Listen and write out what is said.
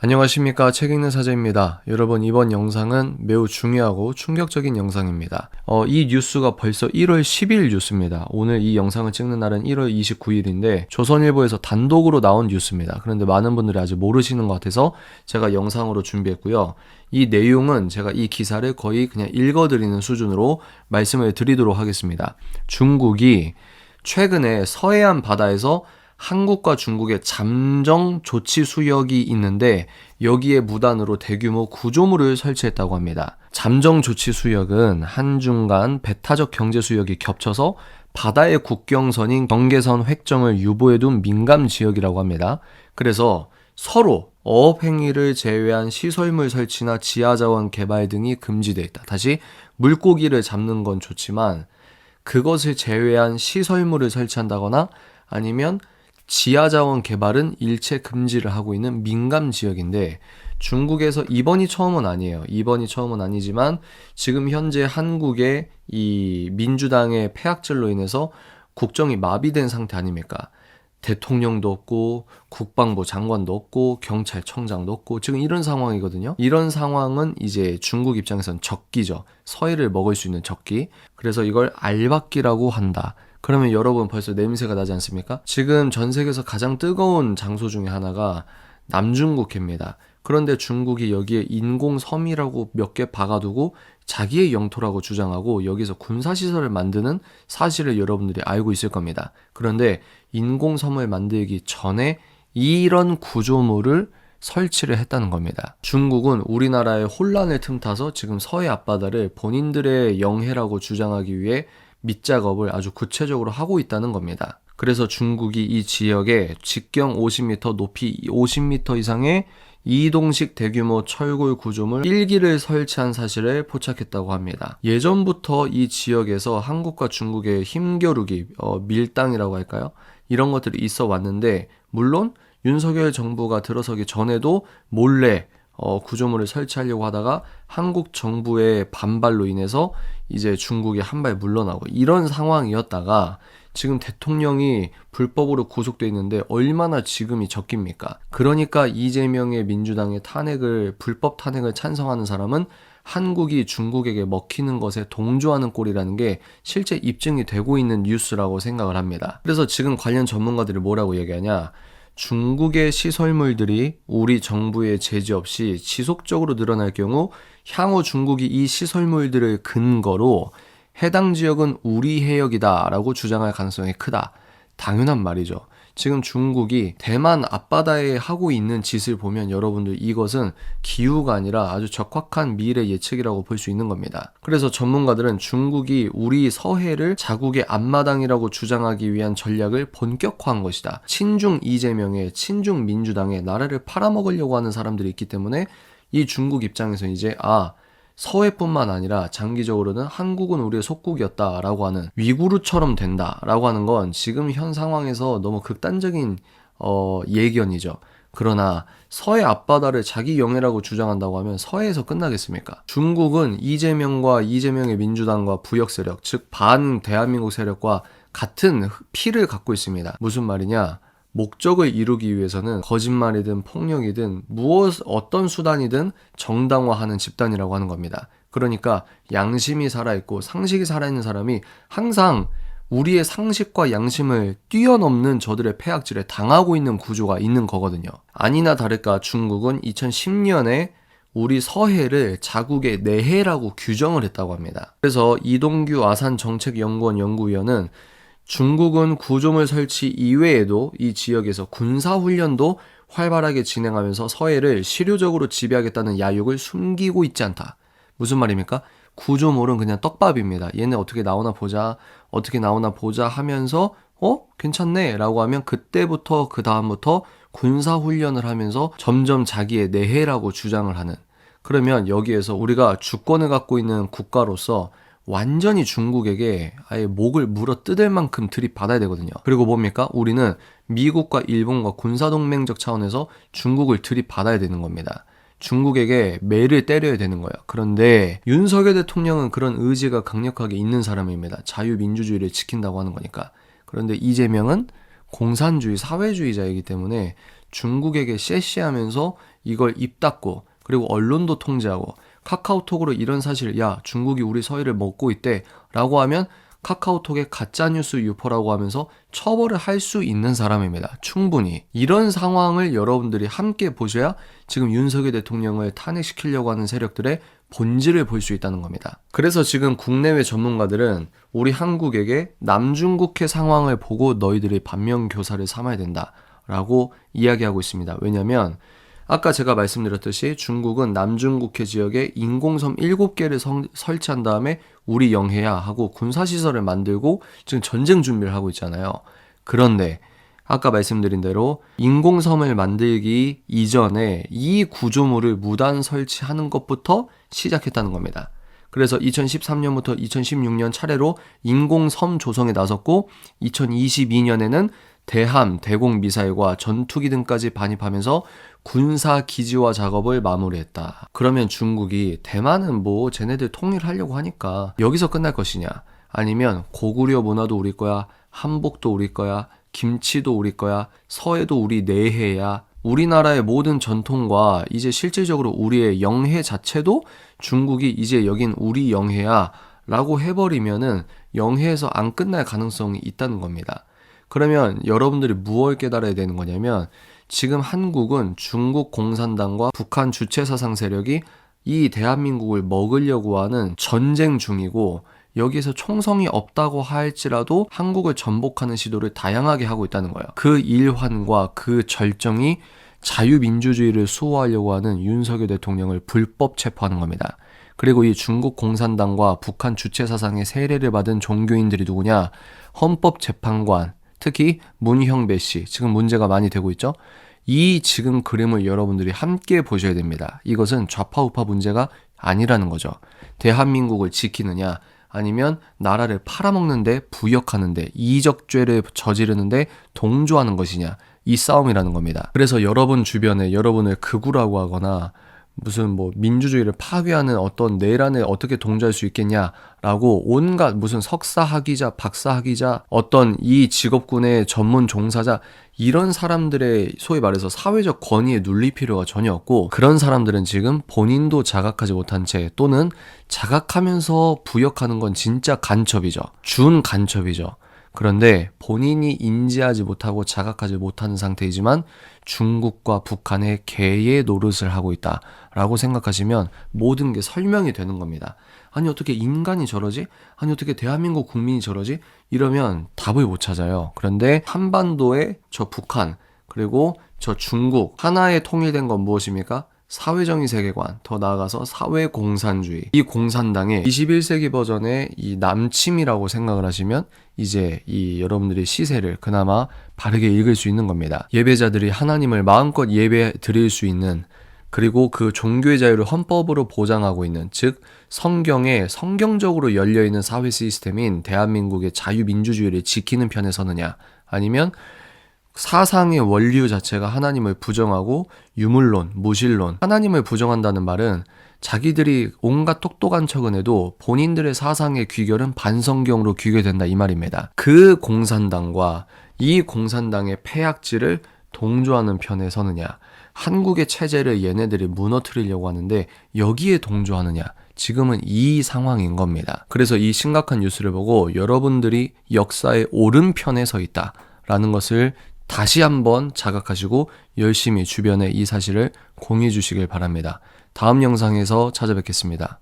안녕하십니까. 책 읽는 사제입니다. 여러분, 이번 영상은 매우 중요하고 충격적인 영상입니다. 이 뉴스가 벌써 1월 10일 뉴스입니다. 오늘 이 영상을 찍는 날은 1월 29일인데 조선일보에서 단독으로 나온 뉴스입니다. 그런데 많은 분들이 아직 모르시는 것 같아서 제가 영상으로 준비했고요. 이 내용은 제가 이 기사를 거의 그냥 읽어드리는 수준으로 말씀을 드리도록 하겠습니다. 중국이 최근에 서해안 바다에서 한국과 중국의 잠정 조치 수역이 있는데 여기에 무단으로 대규모 구조물을 설치했다고 합니다. 잠정 조치 수역은 한중 간 배타적 경제 수역이 겹쳐서 바다의 국경선인 경계선 획정을 유보해둔 민감 지역이라고 합니다. 그래서 서로 어업 행위를 제외한 시설물 설치나 지하자원 개발 등이 금지되어 있다. 다시 물고기를 잡는 건 좋지만 그것을 제외한 시설물을 설치한다거나 아니면 지하자원 개발은 일체 금지를 하고 있는 민감 지역인데 중국에서 이번이 처음은 아니에요. 이번이 처음은 아니지만 지금 현재 한국의 이 민주당의 패악질로 인해서 국정이 마비된 상태 아닙니까? 대통령도 없고 국방부 장관도 없고 경찰청장도 없고 지금 이런 상황이거든요. 이런 상황은 이제 중국 입장에선 적기죠. 서해를 먹을 수 있는 적기. 그래서 이걸 알박기라고 한다. 그러면 여러분 벌써 냄새가 나지 않습니까? 지금 전 세계에서 가장 뜨거운 장소 중에 하나가 남중국해입니다. 그런데 중국이 여기에 인공섬이라고 몇 개 박아두고 자기의 영토라고 주장하고 여기서 군사시설을 만드는 사실을 여러분들이 알고 있을 겁니다. 그런데 인공섬을 만들기 전에 이런 구조물을 설치를 했다는 겁니다. 중국은 우리나라의 혼란을 틈타서 지금 서해 앞바다를 본인들의 영해라고 주장하기 위해 밑작업을 아주 구체적으로 하고 있다는 겁니다. 그래서 중국이 이 지역에 직경 50m, 높이 50m 이상의 이동식 대규모 철골 구조물 1기를 설치한 사실을 포착했다고 합니다. 예전부터 이 지역에서 한국과 중국의 힘겨루기, 밀당이라고 할까요? 이런 것들이 있어 왔는데 물론 윤석열 정부가 들어서기 전에도 몰래 구조물을 설치하려고 하다가 한국 정부의 반발로 인해서 이제 중국이 한 발 물러나고 이런 상황이었다가 지금 대통령이 불법으로 구속돼 있는데 얼마나 지금이 적깁니까? 그러니까 이재명의 민주당의 불법 탄핵을 찬성하는 사람은 한국이 중국에게 먹히는 것에 동조하는 꼴이라는 게 실제 입증이 되고 있는 뉴스라고 생각을 합니다. 그래서 지금 관련 전문가들이 뭐라고 얘기하냐? 중국의 시설물들이 우리 정부의 제재 없이 지속적으로 늘어날 경우 향후 중국이 이 시설물들을 근거로 해당 지역은 우리 해역이다 라고 주장할 가능성이 크다. 당연한 말이죠. 지금 중국이 대만 앞바다에 하고 있는 짓을 보면 여러분들 이것은 기우가 아니라 아주 적확한 미래 예측이라고 볼 수 있는 겁니다. 그래서 전문가들은 중국이 우리 서해를 자국의 앞마당이라고 주장하기 위한 전략을 본격화한 것이다. 친중 이재명의 친중 민주당의 나라를 팔아먹으려고 하는 사람들이 있기 때문에 이 중국 입장에서 이제 서해뿐만 아니라 장기적으로는 한국은 우리의 속국이었다라고 하는 위구르처럼 된다라고 하는 건 지금 현 상황에서 너무 극단적인 예견이죠. 그러나 서해 앞바다를 자기 영해라고 주장한다고 하면 서해에서 끝나겠습니까? 중국은 이재명과 이재명의 민주당과 부역 세력, 즉 반 대한민국 세력과 같은 피를 갖고 있습니다. 무슨 말이냐? 목적을 이루기 위해서는 거짓말이든 폭력이든 어떤 수단이든 정당화하는 집단이라고 하는 겁니다. 그러니까 양심이 살아있고 상식이 살아있는 사람이 항상 우리의 상식과 양심을 뛰어넘는 저들의 폐악질에 당하고 있는 구조가 있는 거거든요. 아니나 다를까 중국은 2010년에 우리 서해를 자국의 내해라고 규정을 했다고 합니다. 그래서 이동규 아산정책연구원 연구위원은 중국은 구조물 설치 이외에도 이 지역에서 군사훈련도 활발하게 진행하면서 서해를 실효적으로 지배하겠다는 야욕을 숨기고 있지 않다. 무슨 말입니까? 구조물은 그냥 떡밥입니다. 얘네 어떻게 나오나 보자 하면서 괜찮네 라고 하면 그때부터 그 다음부터 군사훈련을 하면서 점점 자기의 내해라고 주장을 하는, 그러면 여기에서 우리가 주권을 갖고 있는 국가로서 완전히 중국에게 아예 목을 물어 뜯을 만큼 들이받아야 되거든요. 그리고 뭡니까? 우리는 미국과 일본과 군사동맹적 차원에서 중국을 들이받아야 되는 겁니다. 중국에게 매를 때려야 되는 거예요. 그런데 윤석열 대통령은 그런 의지가 강력하게 있는 사람입니다. 자유민주주의를 지킨다고 하는 거니까. 그런데 이재명은 공산주의, 사회주의자이기 때문에 중국에게 쎄쎄하면서 이걸 입 닫고 그리고 언론도 통제하고 카카오톡으로 이런 사실, 야, 중국이 우리 서해를 먹고 있대 라고 하면 카카오톡에 가짜뉴스 유포라고 하면서 처벌을 할 수 있는 사람입니다. 충분히. 이런 상황을 여러분들이 함께 보셔야 지금 윤석열 대통령을 탄핵시키려고 하는 세력들의 본질을 볼 수 있다는 겁니다. 그래서 지금 국내외 전문가들은 우리 한국에게 남중국해 상황을 보고 너희들이 반면교사를 삼아야 된다라고 이야기하고 있습니다. 왜냐하면 아까 제가 말씀드렸듯이 중국은 남중국해 지역에 인공섬 7개를 설치한 다음에 우리 영해야 하고 군사시설을 만들고 지금 전쟁 준비를 하고 있잖아요. 그런데 아까 말씀드린 대로 인공섬을 만들기 이전에 이 구조물을 무단 설치하는 것부터 시작했다는 겁니다. 그래서 2013년부터 2016년 차례로 인공섬 조성에 나섰고 2022년에는 대함, 대공 미사일과 전투기 등까지 반입하면서 군사 기지화 작업을 마무리했다. 그러면 중국이 대만은 뭐 쟤네들 통일하려고 하니까 여기서 끝날 것이냐? 아니면 고구려 문화도 우리 거야, 한복도 우리 거야, 김치도 우리 거야, 서해도 우리 내해야. 우리나라의 모든 전통과 이제 실질적으로 우리의 영해 자체도 중국이 이제 여긴 우리 영해야 라고 해버리면은 영해에서 안 끝날 가능성이 있다는 겁니다. 그러면 여러분들이 무엇을 깨달아야 되는 거냐면 지금 한국은 중국 공산당과 북한 주체사상 세력이 이 대한민국을 먹으려고 하는 전쟁 중이고 여기서 총성이 없다고 할지라도 한국을 전복하는 시도를 다양하게 하고 있다는 거예요. 그 일환과 그 절정이 자유민주주의를 수호하려고 하는 윤석열 대통령을 불법 체포하는 겁니다. 그리고 이 중국 공산당과 북한 주체사상의 세례를 받은 종교인들이 누구냐? 헌법재판관, 특히 문형배 씨, 지금 문제가 많이 되고 있죠. 이 지금 그림을 여러분들이 함께 보셔야 됩니다. 이것은 좌파우파 문제가 아니라는 거죠. 대한민국을 지키느냐 아니면 나라를 팔아먹는데 부역하는데 이적죄를 저지르는데 동조하는 것이냐, 이 싸움이라는 겁니다. 그래서 여러분 주변에 여러분을 극우라고 하거나 무슨 뭐 민주주의를 파괴하는 어떤 내란에 어떻게 동조할 수 있겠냐라고 온갖 무슨 석사학위자, 박사학위자, 어떤 이 직업군의 전문 종사자, 이런 사람들의 소위 말해서 사회적 권위에 눌릴 필요가 전혀 없고, 그런 사람들은 지금 본인도 자각하지 못한 채 또는 자각하면서 부역하는 건 진짜 간첩이죠. 준 간첩이죠. 그런데 본인이 인지하지 못하고 자각하지 못하는 상태이지만 중국과 북한의 개의 노릇을 하고 있다라고 생각하시면 모든 게 설명이 되는 겁니다. 아니 어떻게 인간이 저러지? 아니 어떻게 대한민국 국민이 저러지? 이러면 답을 못 찾아요. 그런데 한반도의 저 북한 그리고 저 중국 하나의 통일된 건 무엇입니까? 사회정의 세계관, 더 나아가서 사회공산주의. 이 공산당의 21세기 버전의 이 남침이라고 생각을 하시면 이제 이 여러분들의 시세를 그나마 바르게 읽을 수 있는 겁니다. 예배자들이 하나님을 마음껏 예배 드릴 수 있는, 그리고 그 종교의 자유를 헌법으로 보장하고 있는, 즉 성경에 성경적으로 열려있는 사회 시스템인 대한민국의 자유민주주의를 지키는 편에 서느냐, 아니면 사상의 원류 자체가 하나님을 부정하고 유물론, 무신론, 하나님을 부정한다는 말은 자기들이 온갖 똑똑한 척은 해도 본인들의 사상의 귀결은 반성경으로 귀결된다 이 말입니다. 그 공산당과 이 공산당의 폐악질을 동조하는 편에 서느냐, 한국의 체제를 얘네들이 무너뜨리려고 하는데 여기에 동조하느냐, 지금은 이 상황인 겁니다. 그래서 이 심각한 뉴스를 보고 여러분들이 역사의 오른편에 서 있다라는 것을 다시 한번 자각하시고 열심히 주변에 이 사실을 공유해 주시길 바랍니다. 다음 영상에서 찾아뵙겠습니다.